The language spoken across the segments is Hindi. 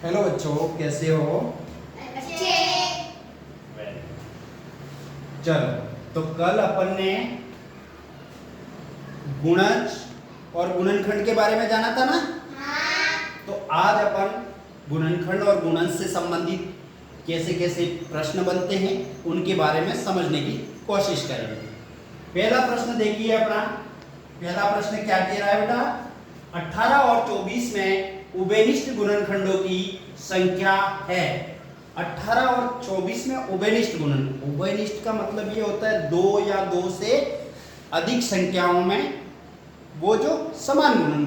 हेलो बच्चों, कैसे हो? अच्छे। चलो, तो कल अपन ने गुणज और गुणनखंड के बारे में जाना था ना। हाँ। तो आज अपन गुणनखंड और गुणन से संबंधित कैसे कैसे प्रश्न बनते हैं उनके बारे में समझने की कोशिश करेंगे। पहला प्रश्न देखिए अपना। पहला प्रश्न क्या कह रहा है बेटा? 18 और 24 में उभयनिष्ठ गुणनखंडों की संख्या है। 18 और 24 में उभयनिष्ठ गुणन। उभयनिष्ठ का मतलब ये होता है दो या दो से अधिक संख्याओं में वो जो समान गुणन।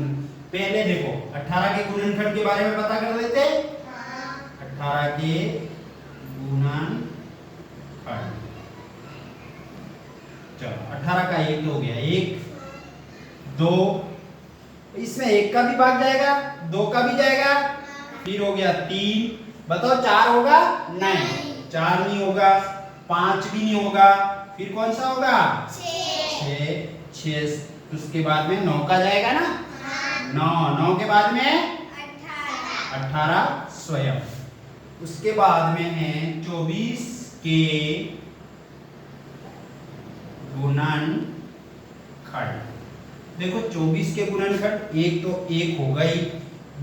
पहले देखो 18 के गुणनखंड के बारे में पता कर लेते हैं। 18 के गुणनखंड। चलो 18 का एक तो हो गया, एक दो, इसमें एक का भी भाग जाएगा, दो का भी जाएगा, फिर हो गया तीन। बताओ चार होगा? नहीं, चार नहीं होगा, पांच भी नहीं होगा, फिर कौन सा होगा? छह। उसके बाद में नौ का जाएगा ना। नौ, नौ के बाद में 18 स्वयं। उसके बाद में है 24 के गुणनखंड। देखो 24 के गुणनखंड, एक तो एक हो गई,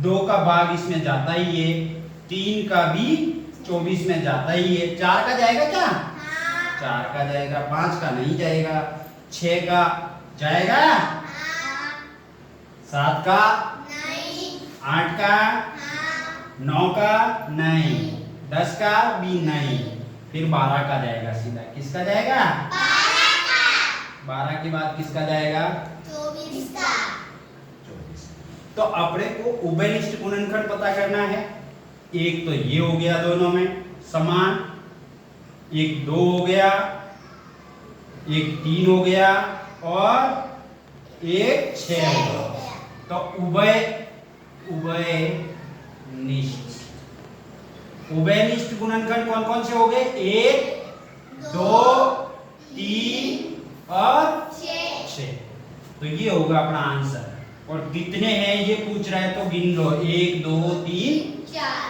दो का भाग इसमें जाता ही है, तीन का भी 24 में जाता ही है, चार का जाएगा क्या? चार का जाएगा, पांच का नहीं जाएगा, छह का जाएगा, सात का नहीं, आठ का नौ का नहीं, 10 का भी नहीं, फिर 12 का जाएगा सीधा। किसका जाएगा? 12 के बाद किसका जाएगा? 24 का। 24। तो अपने को उभयनिष्ठ गुणनखंड पता करना है। एक तो ये हो गया दोनों में समान, एक दो हो गया, एक तीन हो गया और एक छह हो गया। तो उभयनिष्ठ गुणनखंड कौन कौन से हो गए? एक, दो, तीन और छह। तो ये होगा अपना आंसर। और कितने हैं ये पूछ रहा है तो गिन लो, एक दो तीन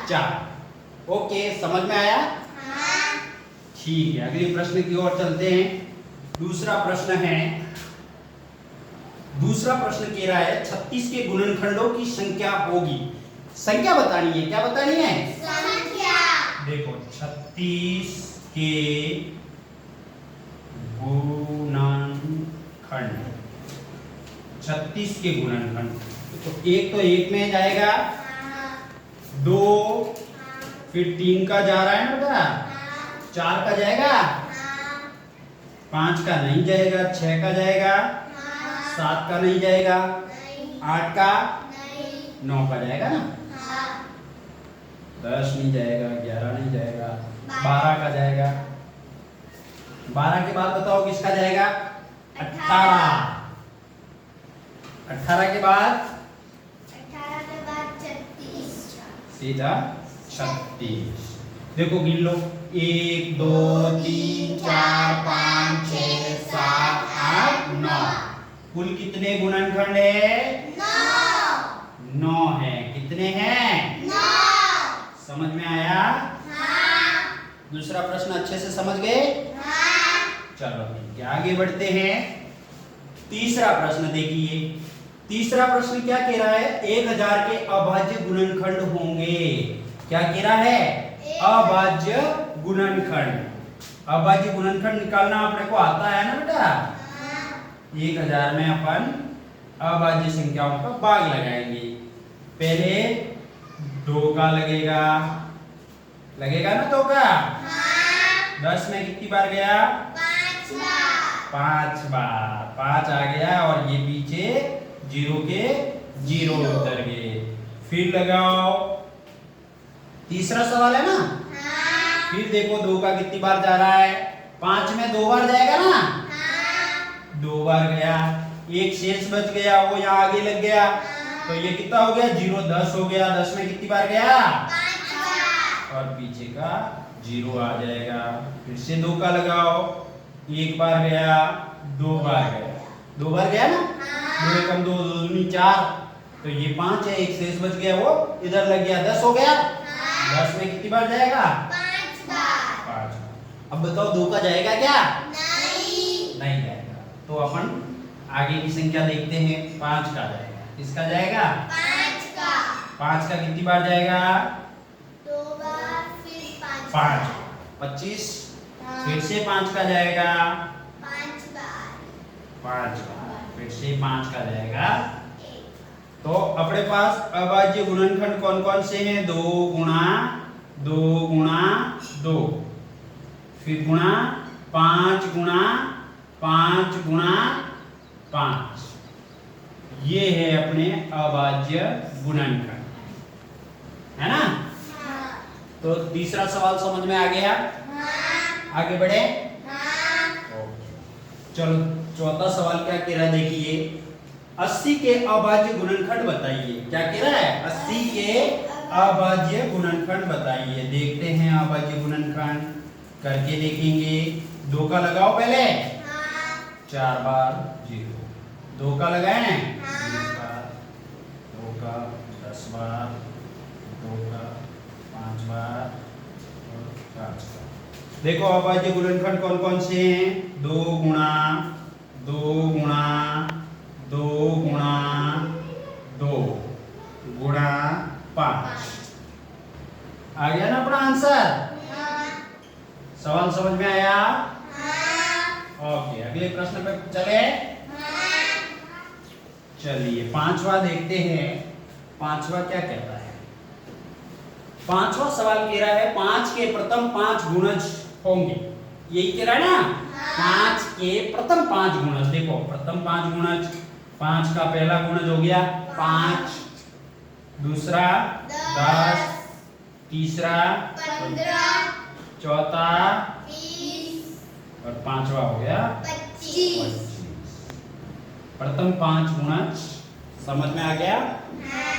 चार। ओके, समझ में आया? ठीक है, अगले प्रश्न की ओर चलते हैं। दूसरा प्रश्न कह रहा है 36 के गुणनखंडों की संख्या होगी। संख्या बतानी है। क्या बतानी है? संख्या। देखो 36 के गुणनखंड, 36 के गुणनखंड। तो एक तो एक में जाएगा, दो, फिर तीन का जा रहा है ना बेटा, चार का जाएगा, पांच का नहीं जाएगा, छह का जाएगा, सात का नहीं जाएगा, आठ का, नौ का जाएगा ना, 10 नहीं जाएगा, 11 नहीं जाएगा, 12 का जाएगा। 12 के बाद बताओ किसका जाएगा? 18। 18 के बाद 36। सीधा 36। देखो गिन लो, 1 2 3 4 5 6 7 8 9। कुल कितने गुणनखंड है? 9 है। कितने हैं? 9। समझ में आया? दूसरा प्रश्न अच्छे से समझ गए? चलो ठीक है, आगे बढ़ते हैं। तीसरा प्रश्न देखिए। तीसरा प्रश्न क्या कह रहा है? 1000 के अभाज्य गुणनखंड होंगे। क्या कह रहा है? अभाज्य गुणनखंड। अभाज्य गुणनखंड निकालना अपने को आता है ना बेटा? 1000 में अपन अभाज्य संख्याओं का भाग लगाएंगे। पहले 2 का लगेगा ना, 2 का। 10 में कितनी बार गया? 5 बार। 5 आ गया और ये पीछे 0 के 0 उतर गए। फिर लगाओ, तीसरा सवाल है ना। फिर देखो 2 का कितनी बार जा रहा है? 5 में 2 बार जाएगा ना। 2 बार गया, एक शेष बच गया, वो यहाँ आगे लग गया, तो ये कितना हो गया? 0 10 हो गया। 10 में कितनी बार गया? 5 बार। और पीछे का 0 आ जाएगा। फिर से 2 का लगाओ, एक बार गया, 2 बार गया। 2 बार गया ना। 2 एकम 2, 2 दूनी 4, तो ये 5 है, एक शेष बच गया, वो इधर लग गया, 10 हो गया। 10 में कितनी बार जाएगा? 5 बार। 5 बार। अब बताओ 2 का जाएगा क्या? नहीं। नहीं जाएगा। तो अपन आगे की संख्या देखते हैं। 5 का जाएगा। किसका जाएगा? 5 का। 5 का कितनी बार जाएगा? 2 बार फिर 5 5। 25 फिर से 5 का जाएगा। 5 बार। 5 बार फिर से 5 का जाएगा। तो अपने पास अभाज्य गुणनखंड कौन कौन से हैं? 2 गुणा 2 गुणा 2, फिर गुणा 5 गुणा 5 गुणा 5। ये है अपने अभाज्य गुणनखंड, है ना? हाँ। तो तीसरा सवाल समझ में आ गया? हाँ। आगे बढ़े? हाँ। चलो चौथा सवाल क्या कह रहा है देखिए। 80 के अभाज्य गुणनखंड बताइए। क्या कह रहा है? 80 के अभाज्य गुणनखंड बताइए। देखते हैं अभाज्य गुणनखंड करके देखेंगे। 2 का लगाओ पहले। हाँ। 4 बार 0। 2 का लगाए? हाँ। 20 बार। 2 का 10 बार। 2 का 5 बार और 5 बार। देखो अभाज्य गुणनखंड कौन कौन से हैं? 2 गुणा 2 गुणा 2 गुणा 2 गुणा 5। आ गया ना अपना आंसर? हाँ। सवाल समझ में आया? हाँ। ओके, अगले प्रश्न पे चले। हाँ। चलिए पांचवा देखते हैं। पांचवा क्या कहता है? पांचवा सवाल कह रहा है 5 के प्रथम 5 गुणज होंगे। यही कह रहा है ना? 5 के प्रथम 5 गुणज। देखो प्रथम 5 गुणज, 5 का पहला गुणज हो गया 5, दूसरा 10, तीसरा 15, चौथा 20 और पांचवा हो गया 25। 25। प्रथम 5 गुणज समझ में आ गया? हाँ।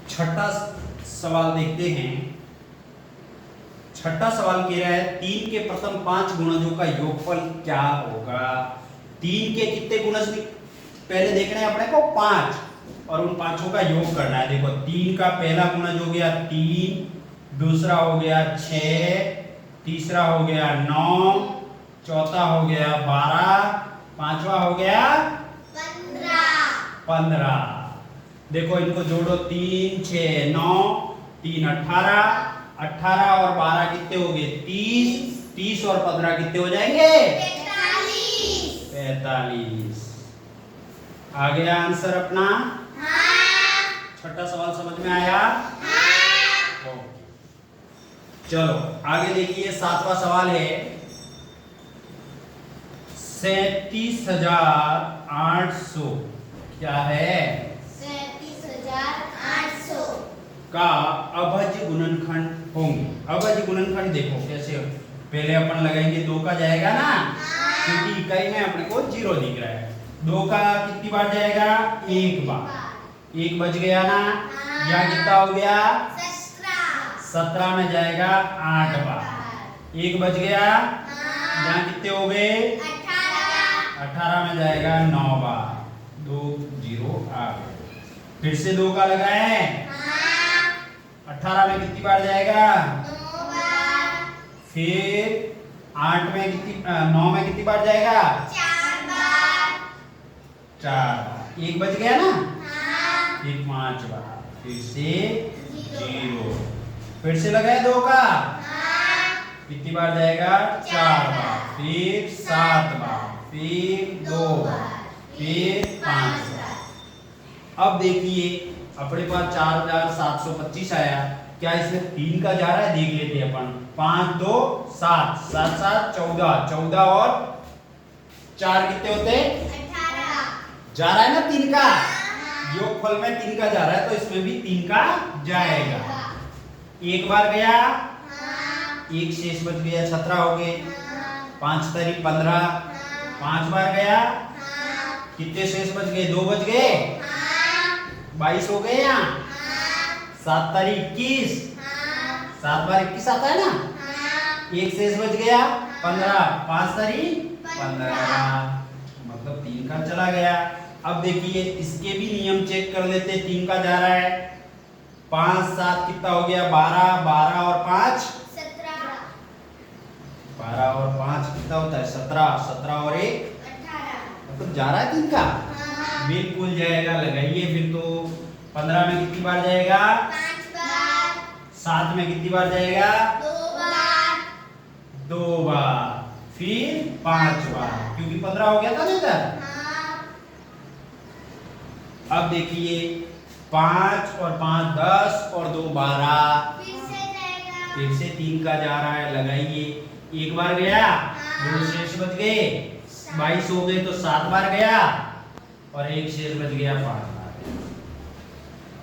छठा सवाल देखते हैं। छठा सवाल कह रहा है 3 के प्रथम 5 गुणजों का योगफल क्या होगा? 3 के कितने गुणज पहले देखने हैं अपने को? 5, और उन पांचों का योग करना है। देखो 3 का पहला गुणज हो गया 3, दूसरा हो गया 6, तीसरा हो गया 9, चौथा हो गया 12, पांचवा हो गया 15। देखो इनको जोड़ो। 3 6 9 3 18, 18 और 12 कितने हो गए? 30, 30 और 15 कितने हो जाएंगे? 45। आ गया आंसर अपना? हाँ। छठा सवाल समझ में आया? हाँ। ओके। चलो आगे देखिए। सातवां सवाल है 37,800 क्या है? 37,800 का अभाज्य गुणनखंड होंगे। अभाज्य गुणनखंड देखो कैसे। पहले अपन लगाएंगे 2 का जाएगा ना, क्योंकि इकाई में अपने को 0 दिख रहा है। 2 का कितनी बार जाएगा? 1 बार। 1 बच गया ना? यहाँ कितना हो गया? 17 में जाएगा 8 बार। 1 बच गया, यहाँ कितने हो गए? 18 में जाएगा 9 बार। 2 0 आ गए। फिर से 2 का लगाए। 18 में कितनी बार जाएगा? फिर 8 में कितनी 9 में कितनी बार जाएगा? 4 बार। 1 बच गया ना? 1 5 बार। फिर से 0। फिर से लगाए 2 का, कितनी बार जाएगा? 4 बार। फिर 7 बार। फिर 2 बार। फिर 5 बार। अब देखिए अपने पास 4725 आया। क्या इसमें 3 का जा रहा है? देख लेते हैं अपन। 5 2 7 7 7 14, 14 और 4 कितने होते? जा रहा है ना 3 का? योगफल में 3 का जा रहा है, तो इसमें भी 3 का जाएगा। 1 बार गया, 1 शेष बच गया, 17 हो गए। 5 तारीख 15, 5 बार गया, कितने शेष बच गए? 2 बच गए, 22 हो गए। यहाँ 7 तारीख 21, 7 बार 21 आता है ना? 1 शेष बच गया 15, 5 तारीख 15, मतलब 3 का चला गया। अब देखिए इसके भी नियम चेक कर लेते। 3 का जा रहा है 5 7 कितना हो गया 12, 12 और 5 17 12 और 5 कितना होता है 17, 17 और 1 18 मतलब जा रहा है 3 का हाँ बिल्कुल जाएगा। लगाइए फिर तो 15 में कितनी बार जाएगा 5 बार 7 में कितनी बार जाएगा 2 बार 2 बार फिर 5 बार क्योंकि 15 हो गया था ना इधर। हाँ अब देखिए 5 और 5 10 और 2 12 फिर से जाएगा फिर से 3 का जा रहा है। लगाइए एक बार गया हाँ। 2 शेष बच गए 22 हो गए तो 7 बार गया और 1 शेष बच गया 5 बार गया।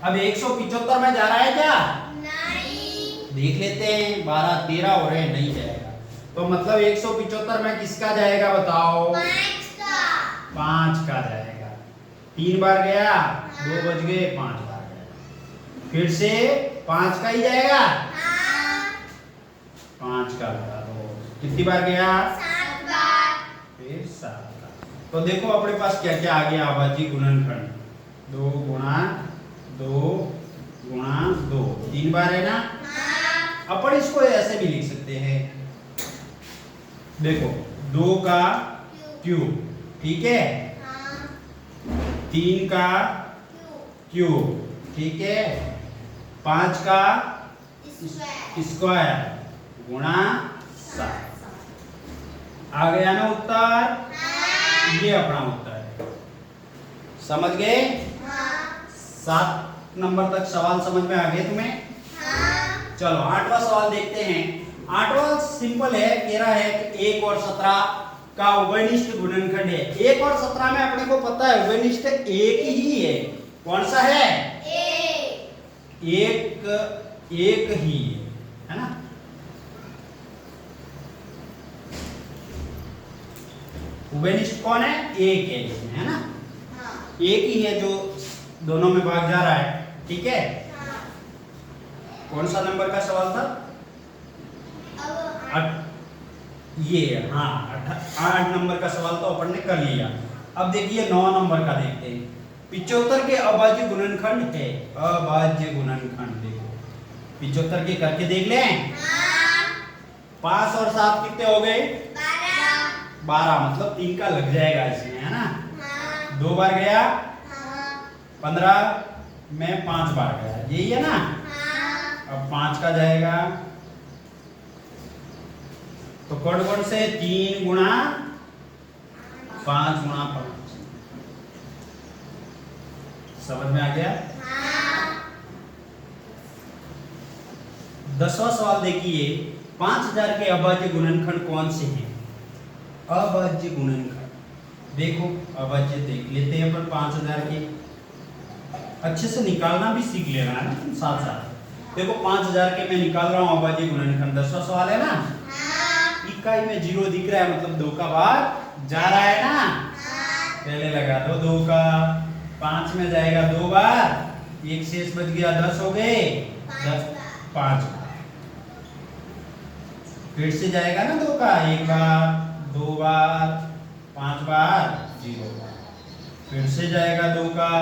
अब 175 में जा रहा है क्या नहीं देख लेते हैं 12 13 हो रहे हैं नहीं जाएगा तो मतलब 175 में किसका जाएगा बताओ 5 का 5 का जाएगा। 3 बार गया 2 बज गए 5 बार गया फिर से 5 का ही जाएगा हाँ 5 का लगा दो कितनी बार गया 7 बार फिर 7 का। तो देखो अपने पास क्या क्या आ गया अभाज्य गुणनखंड 2 गुणा 2 गुणा 2 3 बार है ना। हाँ अपन इसको ऐसे भी लिख सकते हैं देखो 2 का क्यूब ठीक है हाँ 3 का क्यूब ठीक है 5 का स्क्वायर गुणा 7 आ गया ना उत्तर ये अपना उत्तर है समझ गए 7 नंबर तक सवाल समझ में आ गए तुम्हें। चलो 8वां सवाल देखते हैं। 8वां सिंपल है कह रहा है कि 1 और 17 का उभयनिष्ठ गुणनखंड है। 1 और 17 में अपने को पता है उभयनिष्ठ एक ही है कौन सा है एक ही है ना। उभयनिष्ठ कौन है एक है इसमें है ना एक ही है जो दोनों में भाग जा रहा है ठीक है। कौन सा नंबर का सवाल था ये हाँ 8 नंबर का सवाल तो अपन ने कर लिया। अब देखिए 9 नंबर का देखते हैं। 75 के अभाज्य गुणनखंड है अभाज्य गुणनखंड देखो 75 के करके देख लें 5 और 7 कितने हो गए 12 मतलब 3 का लग जाएगा इसमें है ना। 2 बार गया 15 में 5 बार गया यही है ना। अब 5 का जाएगा तो कौन कौन से 3 गुणा 5 गुणा 5 समझ में आ गया। 10वां सवाल देखिए 5000 के अभाज्य गुणनखंड कौन से हैं अभाज्य गुणनखंड देखो अभाज्य देख लेते हैं अपन 5000 के अच्छे से निकालना भी सीख लेना है ना तुम साथ साथ। देखो 5000 के मैं निकाल रहा हूं अभाज्य गुणनखंड 10वां सवाल है ना। इकाई में 0 दिख रहा है मतलब 2 का भाग जा रहा है ना। पहले लगा दो 2 का 5 में जाएगा 2 बार 1 शेष बच गया 10 हो गए 10 5 फिर से जाएगा ना 2 का 1 बार 2 बार 5 बार 0 फिर से जाएगा 2 का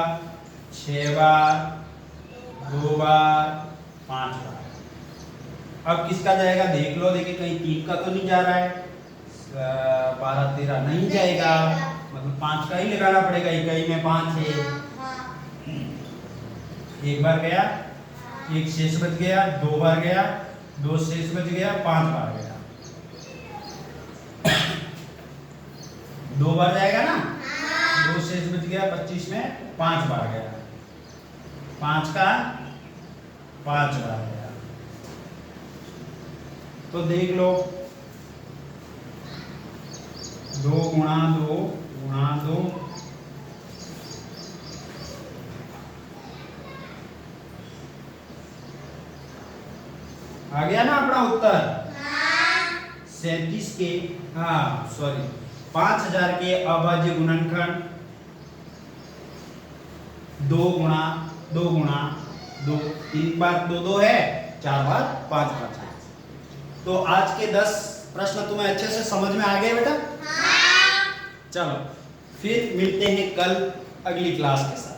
6 बार 2 बार 5 बार। अब किसका जाएगा देख लो देखिए कहीं 3 का तो नहीं जा रहा है 12 13 नहीं जाएगा मतलब 5 का ही लगाना पड़ेगा इकाई में 5 है। एक बार गया 1 शेष बच गया 2 बार गया 2 शेष बच गया 5 बार गया 2 बार जाएगा ना 2 शेष बच गया 25 में 5 बार गया 5 का 5 बार गया। तो देख लो 2 गुणा 2 गुणा 2 आ गया ना अपना उत्तर 37 के हाँ सॉरी 5000 के अभाज्य गुणनखंड 2 गुणा 2 गुणा 2 3 बार 2 2 है 4 बार 5 5 है। तो आज के 10 प्रश्न तुम्हें अच्छे से समझ में आ गए बेटा। चलो फिर मिलते हैं कल अगली क्लास के साथ।